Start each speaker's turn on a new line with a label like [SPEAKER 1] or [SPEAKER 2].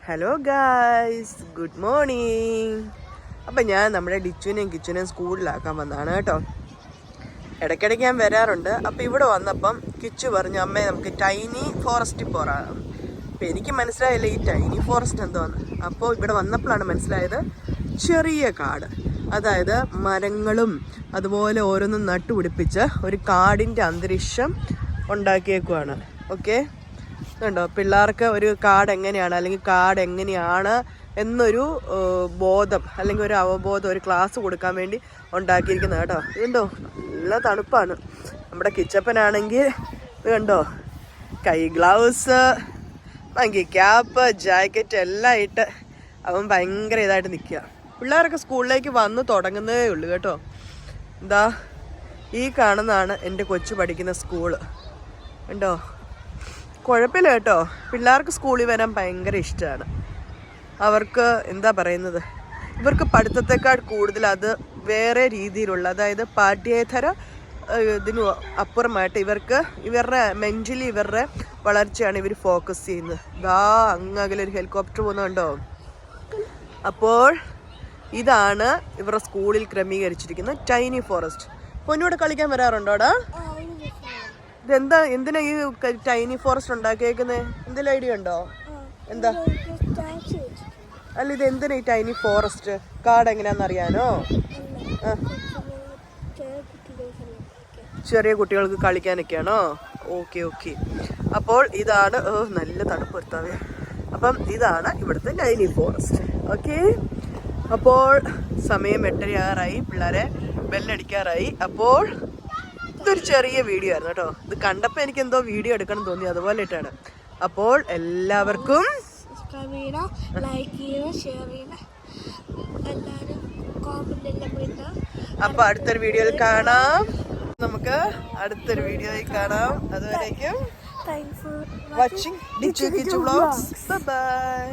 [SPEAKER 1] Hello guys, good morning. അപ്പം ഞാൻ നമ്മുടെ ഡിച്ചുവിനെയും കിച്ചുവിനെയും സ്കൂളിലാക്കാൻ വന്നതാണ് കേട്ടോ. ഇടയ്ക്കിടയ്ക്ക് ഞാൻ വരാറുണ്ട്. അപ്പം ഇവിടെ വന്നപ്പം കിച്ചു പറഞ്ഞു, അമ്മേ നമുക്ക് ടൈനി ഫോറസ്റ്റിൽ പോകാം. അപ്പം എനിക്ക് മനസ്സിലായില്ല ഈ ടൈനി ഫോറസ്റ്റ് എന്തോന്ന്. അപ്പോൾ ഇവിടെ വന്നപ്പോഴാണ് മനസ്സിലായത് ചെറിയ കാട്, അതായത് മരങ്ങളും അതുപോലെ ഓരോന്നും നട്ടുപിടിപ്പിച്ച് ഒരു കാടിൻ്റെ അന്തരീക്ഷം ഉണ്ടാക്കിയേക്കുവാണ്. ഓക്കെ, കണ്ടോ, പിള്ളേർക്ക് ഒരു കാട് എങ്ങനെയാണ് അല്ലെങ്കിൽ കാട് എങ്ങനെയാണ് എന്നൊരു ബോധം അല്ലെങ്കിൽ ഒരു അവബോധം, ഒരു ക്ലാസ് കൊടുക്കാൻ വേണ്ടി ഉണ്ടാക്കിയിരിക്കുന്നത് കേട്ടോ. ഇതുണ്ടോ, നല്ല തണുപ്പാണ്. നമ്മുടെ കിച്ചപ്പനാണെങ്കിൽ ഇത് കണ്ടോ, കൈ ഗ്ലൗസ്, ഭയങ്കര ക്യാപ്പ്, ജാക്കറ്റ് എല്ലാം ഇട്ട് അവൻ ഭയങ്കര ഇതായിട്ട് നിൽക്കുക. പിള്ളേരൊക്കെ സ്കൂളിലേക്ക് വന്ന് തുടങ്ങുന്നതേ ഉള്ളൂ കേട്ടോ. എന്താ ഈ കാണുന്നതാണ് എൻ്റെ കൊച്ചു പഠിക്കുന്ന സ്കൂള്. കണ്ടോ, കുഴപ്പമില്ല കേട്ടോ. പിള്ളേർക്ക് സ്കൂളിൽ വരാൻ ഭയങ്കര ഇഷ്ടമാണ്. അവർക്ക് എന്താ പറയുന്നത്, ഇവർക്ക് പഠിത്തത്തെക്കാൾ കൂടുതൽ അത് വേറെ രീതിയിലുള്ള, അതായത് പാഠ്യേതര ഇതിനു അപ്പുറമായിട്ട് ഇവരുടെ മെൻ്റലി ഇവരുടെ വളർച്ചയാണ് ഇവർ ഫോക്കസ് ചെയ്യുന്നത്. അങ്ങകലൊരു ഹെലികോപ്റ്റർ പോകുന്നുണ്ടോ. അപ്പോൾ ഇതാണ് ഇവരുടെ സ്കൂളിൽ ക്രമീകരിച്ചിരിക്കുന്ന ടൈനി ഫോറസ്റ്റ്. പൊന്നൂടെ കളിക്കാൻ വരാറുണ്ടോടാ? എന്തിനാ ഈ ടൈനി ഫോറസ്റ്റ് ഉണ്ടാക്കിയേക്കുന്നത്? എന്തെങ്കിലും ഐഡിയ ഉണ്ടോ? എന്താ അല്ല, ഇത് എന്തിനാ ഈ ടൈനി ഫോറസ്റ്റ്? കാട് എങ്ങനെയാന്ന് അറിയാനോ? ചെറിയ കുട്ടികൾക്ക് കളിക്കാനൊക്കെയാണോ? Okay okay. അപ്പോൾ ഇതാണ്, നല്ല തണുപ്പ് വരുത്താവേ. അപ്പം ഇതാണ് ഇവിടുത്തെ ടൈനി ഫോറസ്റ്റ്. ഓക്കെ, അപ്പോൾ സമയം 8:30 പിള്ളേരെ ബെല്ലടിക്കാറായി. അപ്പോൾ ഇതൊരു ചെറിയ വീഡിയോ ആയിരുന്നു കേട്ടോ. ഇത് കണ്ടപ്പോൾ എനിക്ക് എന്തോ വീഡിയോ എടുക്കണം തോന്നി, അതുപോലെ ഇട്ടാണ്. അപ്പോൾ എല്ലാവർക്കും അപ്പൊ അടുത്തൊരു വീഡിയോയിൽ കാണാം. നമുക്ക് അടുത്തൊരു വീഡിയോയിൽ കാണാം. അതുവരേക്കും വാച്ചിങ് ഡിച്ചു കിച്ചു വ്ലോഗ്സ്. ബൈ.